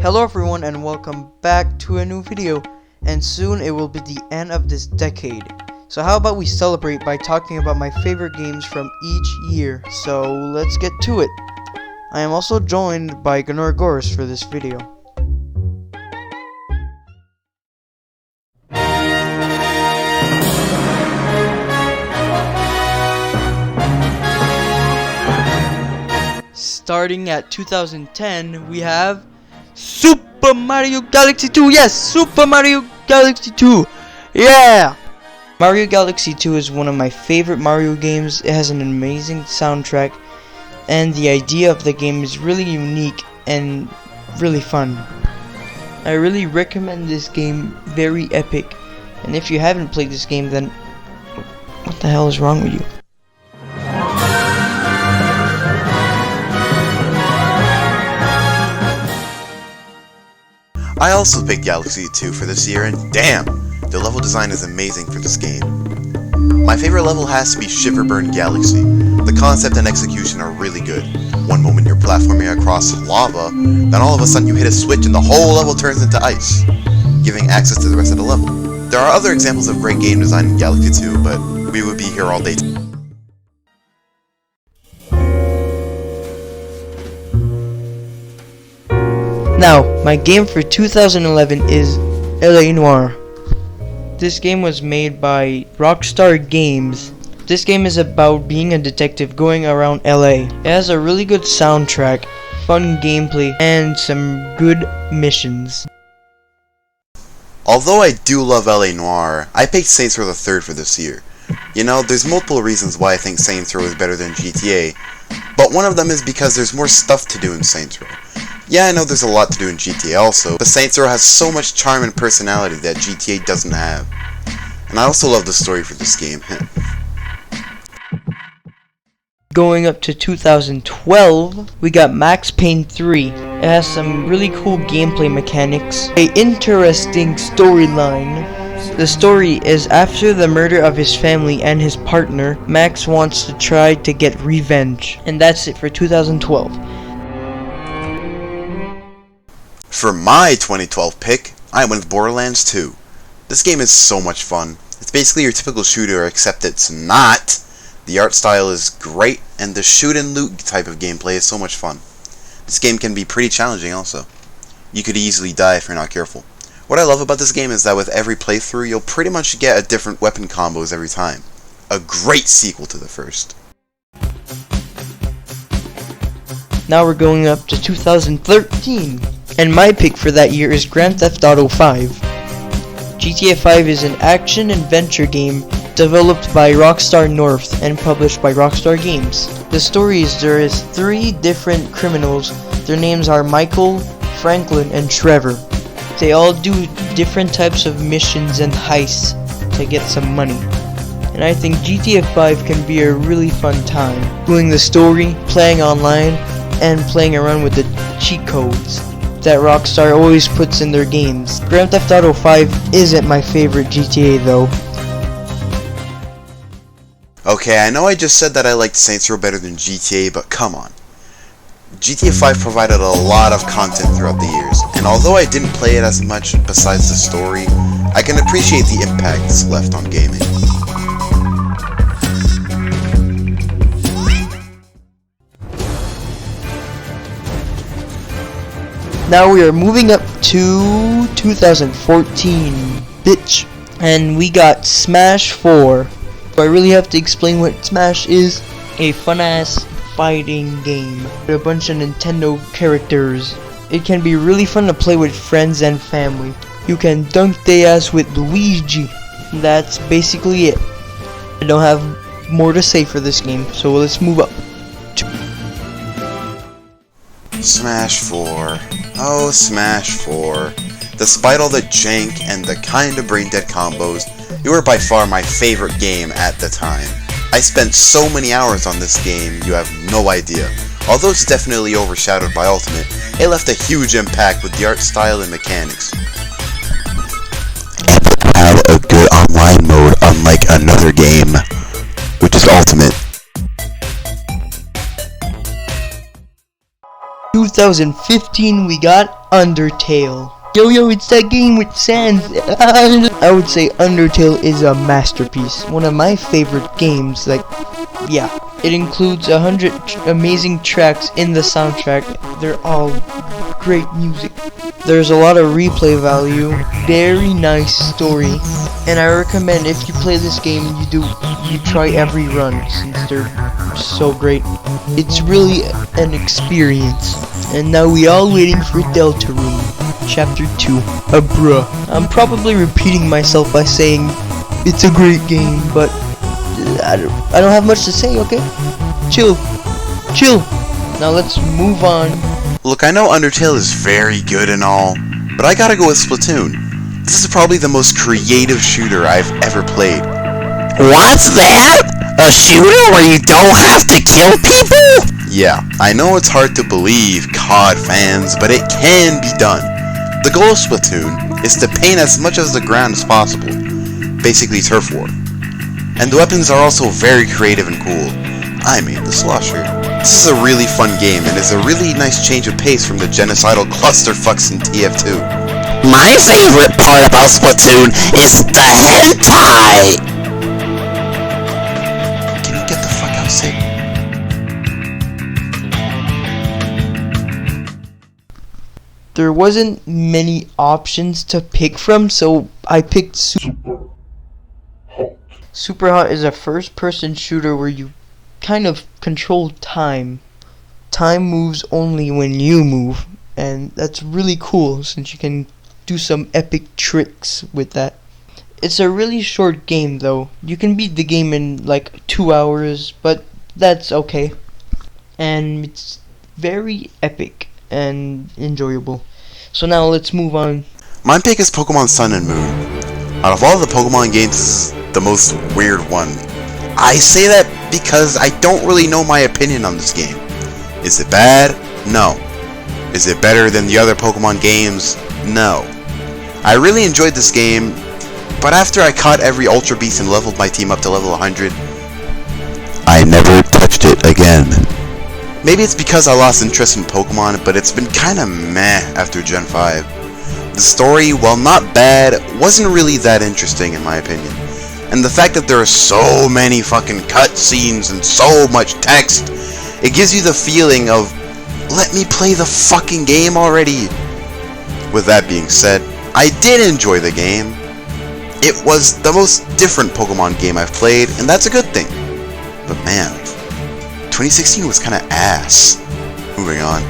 Hello everyone and welcome back to a new video, and soon it will be the end of this decade. So how about we celebrate by talking about my favorite games from each year. So let's get to it. I am also joined by Noire for this video. Starting at 2010, we have Super Mario Galaxy 2. Yes, Super Mario Galaxy 2. Yeah! Mario Galaxy 2 is one of my favorite Mario games. It has an amazing soundtrack, and the idea of the game is really unique and really fun. I really recommend this game. Very epic. And if you haven't played this game, then what the hell is wrong with you? I also picked Galaxy 2 for this year, and damn, the level design is amazing for this game. My favorite level has to be Shiverburn Galaxy. The concept and execution are really good. One moment you're platforming across lava, then all of a sudden you hit a switch and the whole level turns into ice, giving access to the rest of the level. There are other examples of great game design in Galaxy 2, but we would be here all day. Now, my game for 2011 is Noire. This game was made by Rockstar Games. This game is about being a detective going around LA. It has a really good soundtrack, fun gameplay, and some good missions. Although I do love LA Noire, I picked Saints Row the Third for this year. You know, there's multiple reasons why I think Saints Row is better than GTA, but one of them is because there's more stuff to do in Saints Row. Yeah, I know there's a lot to do in GTA also, but Saints Row has so much charm and personality that GTA doesn't have. And I also love the story for this game. Going up to 2012, we got Max Payne 3. It has some really cool gameplay mechanics, an interesting storyline. The story is after the murder of his family and his partner, Max wants to try to get revenge. And that's it for 2012. For my 2012 pick, I went with Borderlands 2. This game is so much fun. It's basically your typical shooter, except it's not. The art style is great, and the shoot and loot type of gameplay is so much fun. This game can be pretty challenging also. You could easily die if you're not careful. What I love about this game is that with every playthrough, you'll pretty much get a different weapon combos every time. A great sequel to the first. Now we're going up to 2013. And my pick for that year is Grand Theft Auto 5. GTA 5 is an action-adventure game developed by Rockstar North and published by Rockstar Games. The story is there is 3 different criminals. Their names are Michael, Franklin, and Trevor. They all do different types of missions and heists to get some money. And I think GTA 5 can be a really fun time, doing the story, playing online, and playing around with the cheat codes that Rockstar always puts in their games. Grand Theft Auto 5 isn't my favorite GTA though. Okay, I know I just said that I liked Saints Row better than GTA, but come on. GTA 5 provided a lot of content throughout the years, and although I didn't play it as much besides the story, I can appreciate the impact it's left on gaming. Now we are moving up to 2014, bitch. And we got Smash 4. So I really have to explain what Smash is. A fun-ass fighting game with a bunch of Nintendo characters. It can be really fun to play with friends and family. You can dunk their ass with Luigi. That's basically it. I don't have more to say for this game, so let's move up. Smash 4. Oh, Smash 4. Despite all the jank and the kinda brain-dead combos, you were by far my favorite game at the time. I spent so many hours on this game, you have no idea. Although it's definitely overshadowed by Ultimate, it left a huge impact with the art style and mechanics. And it had a good online mode unlike another game, which is Ultimate. 2015 we got Undertale. Yo, it's that game with Sans. I would say Undertale is a masterpiece. One of my favorite games. Like, yeah. It includes 100 amazing tracks in the soundtrack. They're all great music. There's a lot of replay value. Very nice story. And I recommend if you play this game, you try every run since they're so great. It's really an experience. And now we all waiting for Deltarune. Chapter 2. Bruh. I'm probably repeating myself by saying it's a great game, but I don't have much to say, okay? Chill. Now let's move on. Look, I know Undertale is very good and all, but I gotta go with Splatoon. This is probably the most creative shooter I've ever played. What's that? A shooter where you don't have to kill people? Yeah, I know it's hard to believe, COD fans, but it can be done. The goal of Splatoon is to paint as much of the ground as possible, basically turf war. And the weapons are also very creative and cool. I made the slosher. This is a really fun game and is a really nice change of pace from the genocidal clusterfucks in TF2. My favorite part about Splatoon is the hentai! Can you get the fuck out, Sig? There wasn't many options to pick from, so I picked Super Hot is a first-person shooter where you kind of control time. Time moves only when you move, and that's really cool since you can do some epic tricks with that. It's a really short game though. You can beat the game in like 2 hours, but that's okay. And it's very epic and enjoyable. So now let's move on. My pick is Pokemon Sun and Moon. Out of all the Pokemon games, this is the most weird one. I say that because I don't really know my opinion on this game. Is it bad? No. Is it better than the other Pokemon games? No. I really enjoyed this game, but after I caught every Ultra Beast and leveled my team up to level 100, I never touched it again. Maybe it's because I lost interest in Pokemon, but it's been kinda meh after Gen 5. The story, while not bad, wasn't really that interesting in my opinion. And the fact that there are so many fucking cutscenes and so much text, it gives you the feeling of, let me play the fucking game already. With that being said, I did enjoy the game. It was the most different Pokemon game I've played, and that's a good thing. But man, 2016 was kinda ass. Moving on.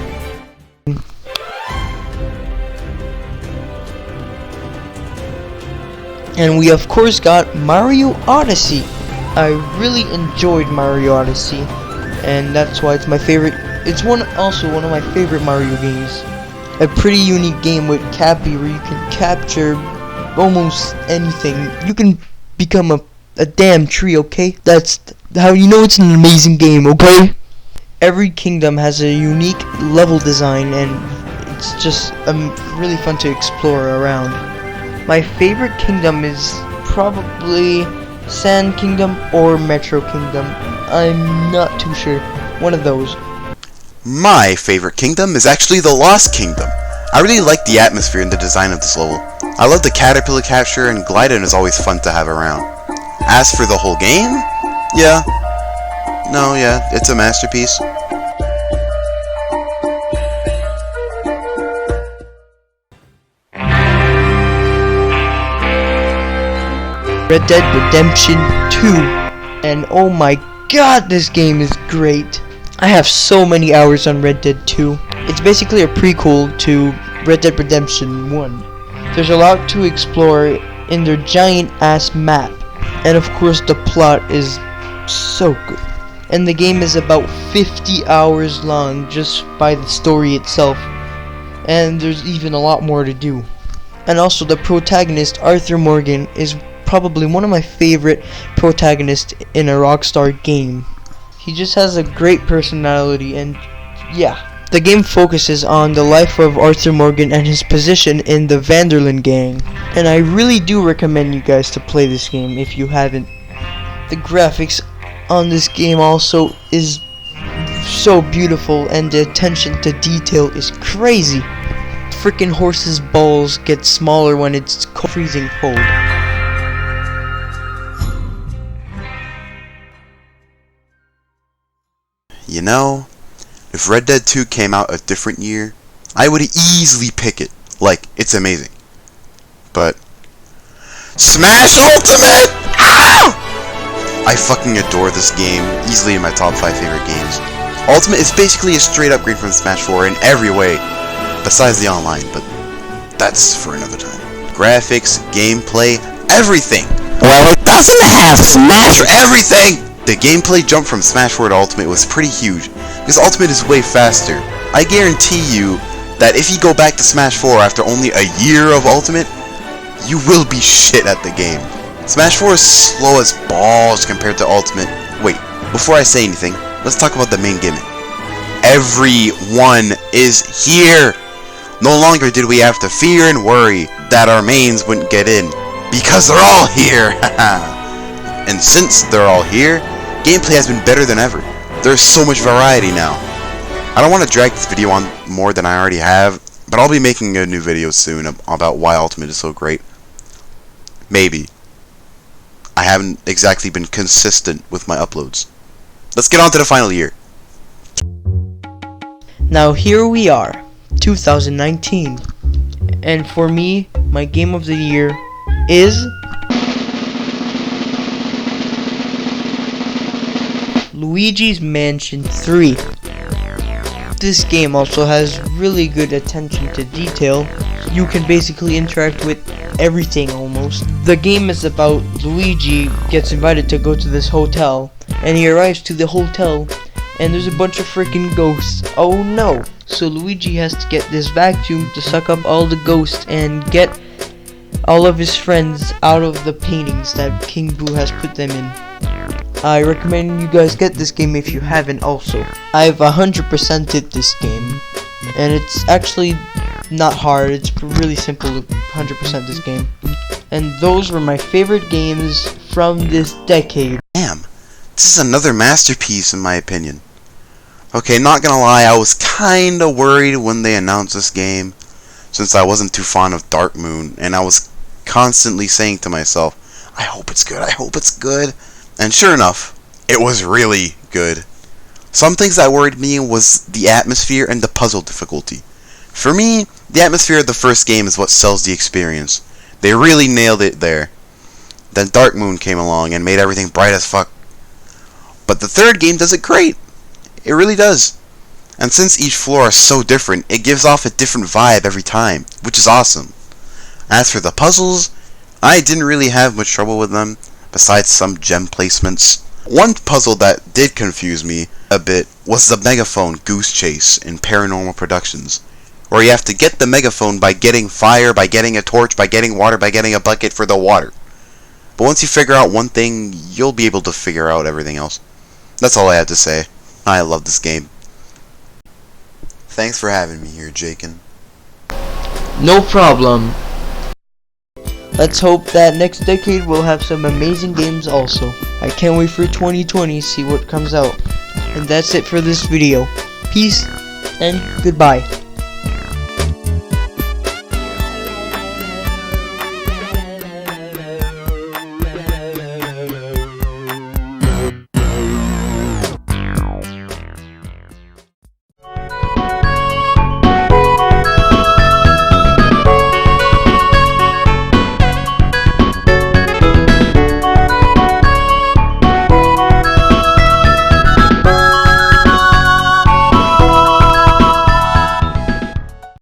And we of course got Mario Odyssey. I really enjoyed Mario Odyssey, and that's why it's my favorite. It's also one of my favorite Mario games. A pretty unique game with Cappy where you can capture almost anything. You can become a damn tree, okay? That's how you know it's an amazing game, okay? Every kingdom has a unique level design, and it's just really fun to explore around. My favorite kingdom is probably Sand Kingdom or Metro Kingdom. I'm not too sure. One of those. My favorite kingdom is actually the Lost Kingdom. I really like the atmosphere and the design of this level. I love the caterpillar capture, and gliding is always fun to have around. As for the whole game, yeah, it's a masterpiece. Red Dead Redemption 2. And oh my god, this game is great. I have so many hours on Red Dead 2. It's basically a prequel to Red Dead Redemption 1. There's a lot to explore in their giant ass map. And of course the plot is so good. And the game is about 50 hours long just by the story itself. And there's even a lot more to do. And also the protagonist, Arthur Morgan, is probably one of my favorite protagonists in a Rockstar game. He just has a great personality, and yeah. The game focuses on the life of Arthur Morgan and his position in the Vanderlyn gang. And I really do recommend you guys to play this game if you haven't. The graphics on this game also is so beautiful, and the attention to detail is crazy. Freaking horse's balls get smaller when it's freezing cold. You know, if Red Dead 2 came out a different year, I would easily pick it. Like, it's amazing. But Smash Ultimate! Ah! I fucking adore this game, easily in my top 5 favorite games. Ultimate is basically a straight upgrade from Smash 4 in every way, besides the online, but that's for another time. Graphics, gameplay, everything! Well, it doesn't have Smash. Everything! The gameplay jump from Smash 4 to Ultimate was pretty huge, because Ultimate is way faster. I guarantee you that if you go back to Smash 4 after only a year of Ultimate, you will be shit at the game. Smash 4 is slow as balls compared to Ultimate. Wait, before I say anything, let's talk about the main gimmick. Everyone is here! No longer did we have to fear and worry that our mains wouldn't get in, because they're all here! And since they're all here, gameplay has been better than ever. There's so much variety now. I don't want to drag this video on more than I already have, but I'll be making a new video soon about why Ultimate is so great. Maybe. I haven't exactly been consistent with my uploads. Let's get on to the final year. Now here we are, 2019. And for me, my game of the year is Luigi's Mansion 3. This game also has really good attention to detail. You can basically interact with everything almost. The game is about Luigi gets invited to go to this hotel, and he arrives to the hotel and there's a bunch of freaking ghosts. Oh no! So Luigi has to get this vacuum to suck up all the ghosts and get all of his friends out of the paintings that King Boo has put them in. I recommend you guys get this game if you haven't also. I've 100%ed this game, and it's actually not hard. It's really simple to 100% this game. And those were my favorite games from this decade. Damn, this is another masterpiece in my opinion. Okay, not gonna lie, I was kinda worried when they announced this game, since I wasn't too fond of Dark Moon, and I was constantly saying to myself, I hope it's good, I hope it's good. And sure enough, it was really good. Some things that worried me was the atmosphere and the puzzle difficulty. For me, the atmosphere of the first game is what sells the experience. They really nailed it there. Then Dark Moon came along and made everything bright as fuck. But the third game does it great. It really does. And since each floor is so different, it gives off a different vibe every time, which is awesome. As for the puzzles, I didn't really have much trouble with them, besides some gem placements. One puzzle that did confuse me a bit was the megaphone goose chase in Paranormal Productions, where you have to get the megaphone by getting fire, by getting a torch, by getting water, by getting a bucket for the water. But once you figure out one thing, you'll be able to figure out everything else. That's all I have to say. I love this game. Thanks for having me here, Jakin. No problem. Let's hope that next decade we'll have some amazing games also. I can't wait for 2020 to see what comes out. And that's it for this video. Peace and goodbye.